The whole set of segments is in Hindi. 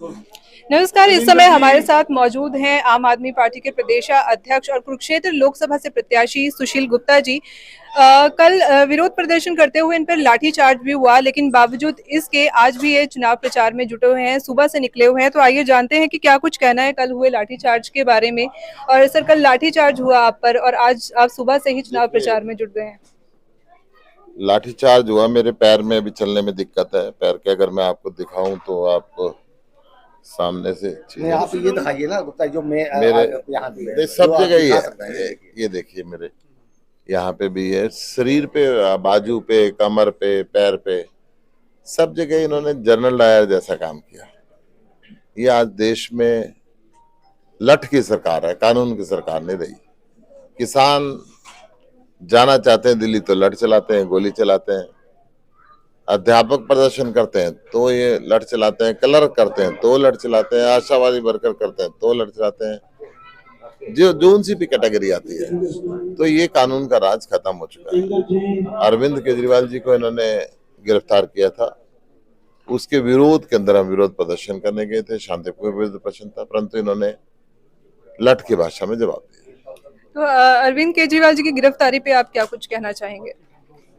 नमस्कार। इस समय हमारे साथ मौजूद हैं आम आदमी पार्टी के प्रदेश अध्यक्ष और कुरुक्षेत्र लोकसभा से प्रत्याशी सुशील गुप्ता जी। कल विरोध प्रदर्शन करते हुए इन पर लाठीचार्ज भी हुआ, लेकिन बावजूद इसके आज भी ये चुनाव प्रचार में जुटे हुए हैं, सुबह से निकले हुए हैं। तो आइए जानते हैं कि क्या कुछ कहना है कल हुए लाठीचार्ज के बारे में। और सर, कल लाठीचार्ज हुआ आप पर और आज आप सुबह से ही चुनाव प्रचार में जुट गए हैं। लाठीचार्ज हुआ, मेरे पैर में अभी चलने में दिक्कत है। पैर के अगर मैं आपको दिखाऊं तो आप सामने से नहीं, आप ये दिखाइए ना गुप्ता जी, जो मैं मेरे यहाँ भी है, देख सब जो आप जगह ही दिखा है। सकते हैं। ये देखिए, मेरे यहाँ पे भी है, शरीर पे, बाजू पे, कमर पे, पैर पे, सब जगह इन्होंने जनरल डायर जैसा काम किया। ये आज देश में लठ की सरकार है, कानून की सरकार नहीं रही। किसान जाना चाहते हैं दिल्ली तो लठ चलाते हैं, गोली चलाते हैं। अध्यापक प्रदर्शन करते हैं तो ये लठ चलाते हैं, क्लर्क करते हैं तो लठ चलाते हैं, आशावादी वर्कर करते हैं तो लठ चलाते हैं। जो जो उनसी भी कैटेगरी आती है, तो ये कानून का राज खत्म हो चुका है। अरविंद केजरीवाल जी को इन्होंने गिरफ्तार किया था, उसके विरोध के अंदर हम विरोध प्रदर्शन करने गए थे। शांतिपूर्ण विरोध प्रदर्शन था, परंतु इन्होंने लठ की भाषा में जवाब दिया। तो अरविंद केजरीवाल जी की गिरफ्तारी पे आप क्या कुछ कहना चाहेंगे?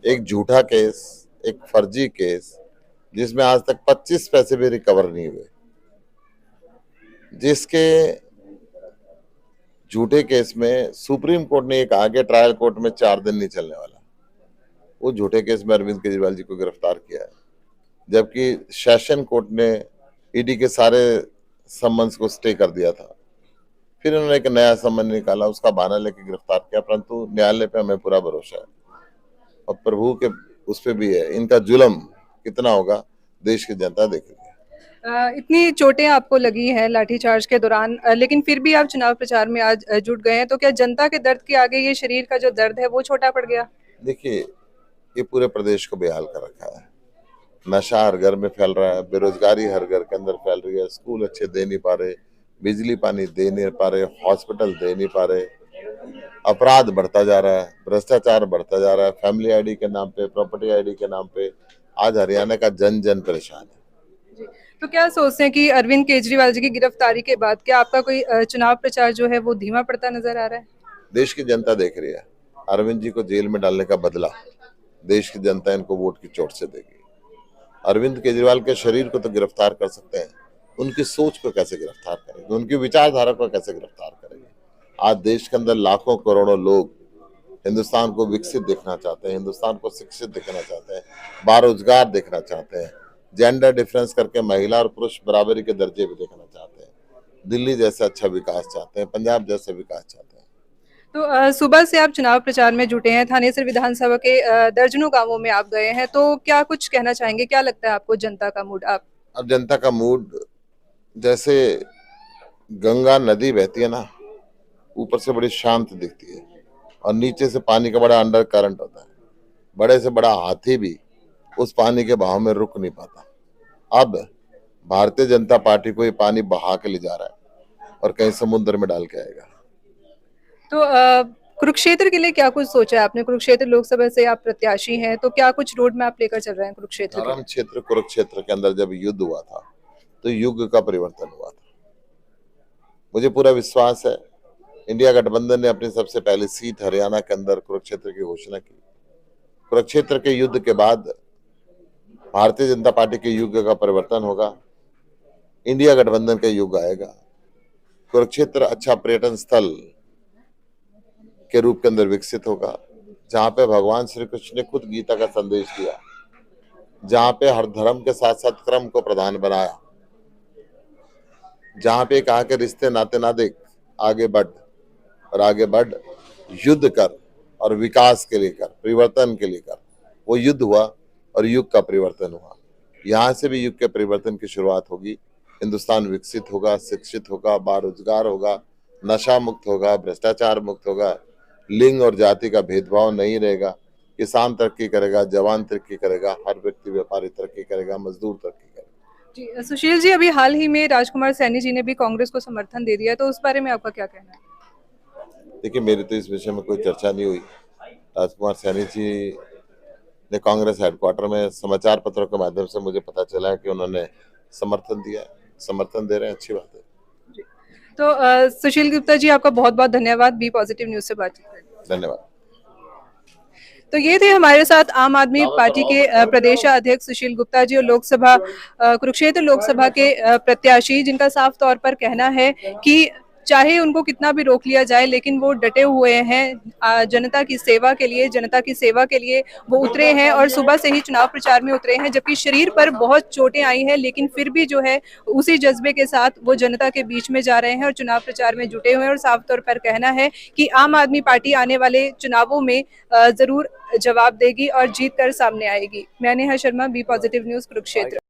एक झूठा केस, एक फर्जी केस, जिसमें आज तक 25 पैसे भी रिकवर नहीं हुए, जिसके झूठे केस में सुप्रीम कोर्ट ने एक आगे ट्रायल कोर्ट में 4 दिन नहीं चलने वाला, वो झूठे केस में अरविंद केजरीवाल जी को गिरफ्तार किया है। जबकि सेशन कोर्ट ने ईडी के सारे सम्मन्स को स्टे कर दिया था, फिर उन्होंने एक नया सम्मन निकाला, उसका बहाना लेके गिरफ्तार किया। परंतु न्यायालय पे हमें पूरा भरोसा है और प्रभु के उस पे भी है। इनका जुल्म कितना होगा देश की जनता देखेगी। इतनी चोटें आपको लगी हैं लाठीचार्ज के दौरान, लेकिन फिर भी आप चुनाव प्रचार में आज जुट गए हैं, तो क्या जनता के दर्द के आगे ये शरीर का जो दर्द है वो छोटा पड़ गया? देखिए, ये पूरे प्रदेश को बेहाल कर रखा है। नशा हर घर में फैल रहा है, बेरोजगारी हर घर के अंदर फैल रही है, स्कूल अच्छे दे नहीं पा रहे, बिजली पानी दे नहीं पा रहे, हॉस्पिटल दे नहीं पा रहे, अपराध बढ़ता जा रहा है, भ्रष्टाचार बढ़ता जा रहा है, फैमिली आईडी के नाम पे, प्रॉपर्टी आईडी के नाम पे आज हरियाणा का जन जन परेशान है। जी। तो क्या सोचते हैं कि अरविंद केजरीवाल जी की गिरफ्तारी के बाद क्या आपका कोई चुनाव प्रचार जो है वो धीमा पड़ता नजर आ रहा है? देश की जनता देख रही है, अरविंद जी को जेल में डालने का बदला देश की जनता इनको वोट की चोट से देगी। अरविंद केजरीवाल के शरीर को तो गिरफ्तार कर सकते हैं, उनकी सोच को कैसे गिरफ्तार करेंगे, उनकी विचारधारा को कैसे गिरफ्तार करेंगे? आज देश के अंदर लाखों करोड़ों लोग हिंदुस्तान को विकसित देखना चाहते हैं, हिंदुस्तान को शिक्षित देखना चाहते हैं, बारोजगार देखना चाहते हैं, जेंडर डिफरेंस करके महिला और पुरुष बराबरी के दर्जे भी देखना चाहते हैं, दिल्ली जैसा अच्छा विकास चाहते हैं, पंजाब जैसा विकास चाहते हैं। तो सुबह से आप चुनाव प्रचार में जुटे हैं, थानेसर विधानसभा के दर्जनों गांवों में आप गए हैं, तो क्या कुछ कहना चाहेंगे? क्या लगता है आपको जनता का मूड? आप अब जनता का मूड, जैसे गंगा नदी बहती है ना, ऊपर से बड़ी शांत दिखती है और नीचे से पानी का बड़ा अंडर करंट होता है। बड़े से बड़ा हाथी भी उस पानी के बहाव में रुक नहीं पाता। अब भारतीय जनता पार्टी को ये पानी बहा के ले जा रहा है और कहीं समुद्र में डाल के आएगा। तो कुरुक्षेत्र के लिए क्या कुछ सोचा है आपने? कुरुक्षेत्र लोकसभा से आप प्रत्याशी हैं, तो क्या कुछ रोड मैप लेकर चल रहे हैं कुरुक्षेत्र के धर्म लिए? क्षेत्र कुरुक्षेत्र के अंदर जब युद्ध हुआ था तो युग का परिवर्तन हुआ था। मुझे पूरा विश्वास है, इंडिया गठबंधन ने अपनी सबसे पहली सीट हरियाणा के अंदर कुरुक्षेत्र की घोषणा की। कुरुक्षेत्र के युद्ध के बाद भारतीय जनता पार्टी के युग का परिवर्तन होगा, इंडिया गठबंधन का युग आएगा। कुरुक्षेत्र अच्छा पर्यटन स्थल के रूप के अंदर विकसित होगा, जहाँ पे भगवान श्री कृष्ण ने खुद गीता का संदेश दिया, जहाँ पे हर धर्म के साथ साथ कर्म को प्रधान बनाया, जहाँ पे कहा के रिश्ते नाते ना देख, आगे बढ़ और आगे बढ़, युद्ध कर और विकास के लिए कर, परिवर्तन के लिए कर। वो युद्ध हुआ और युग का परिवर्तन हुआ। यहाँ से भी युग के परिवर्तन की शुरुआत होगी। हिंदुस्तान विकसित होगा, शिक्षित होगा, बारोजगार होगा, नशा मुक्त होगा, भ्रष्टाचार मुक्त होगा, लिंग और जाति का भेदभाव नहीं रहेगा, किसान तरक्की करेगा, जवान तरक्की करेगा, हर व्यक्ति व्यापारी तरक्की करेगा, मजदूर तरक्की करेगा। जी, सुशील जी, अभी हाल ही में राजकुमार सैनी जी ने भी कांग्रेस को समर्थन दे दिया, तो उस बारे में आपका क्या कहना है? देखिए, मेरी तो इस विषय में कोई चर्चा नहीं हुई। राजकुमार सैनी जी ने कांग्रेस हेडक्वार्टर में समाचार पत्रों के माध्यम से मुझे पता चला है कि उन्होंने समर्थन दिया है। समर्थन दे रहे हैं, अच्छी बात है। तो सुशील गुप्ता जी, आपका बहुत बहुत धन्यवाद बी पॉजिटिव न्यूज से बातचीत करने के लिए। धन्यवाद। तो ये थे हमारे साथ आम आदमी पार्टी के प्रदेश अध्यक्ष सुशील गुप्ता जी और लोकसभा कुरुक्षेत्र लोकसभा के प्रत्याशी, जिनका साफ तौर पर कहना है कि चाहे उनको कितना भी रोक लिया जाए लेकिन वो डटे हुए हैं जनता की सेवा के लिए, जनता की सेवा के लिए वो उतरे हैं और सुबह से ही चुनाव प्रचार में उतरे हैं। जबकि शरीर पर बहुत चोटें आई हैं लेकिन फिर भी जो है उसी जज्बे के साथ वो जनता के बीच में जा रहे हैं और चुनाव प्रचार में जुटे हुए हैं। और साफ तौर पर कहना है कि आम आदमी पार्टी आने वाले चुनावों में जरूर जवाब देगी और जीत कर सामने आएगी। मैं Neha Sharma, be positive news, Kurukshetra.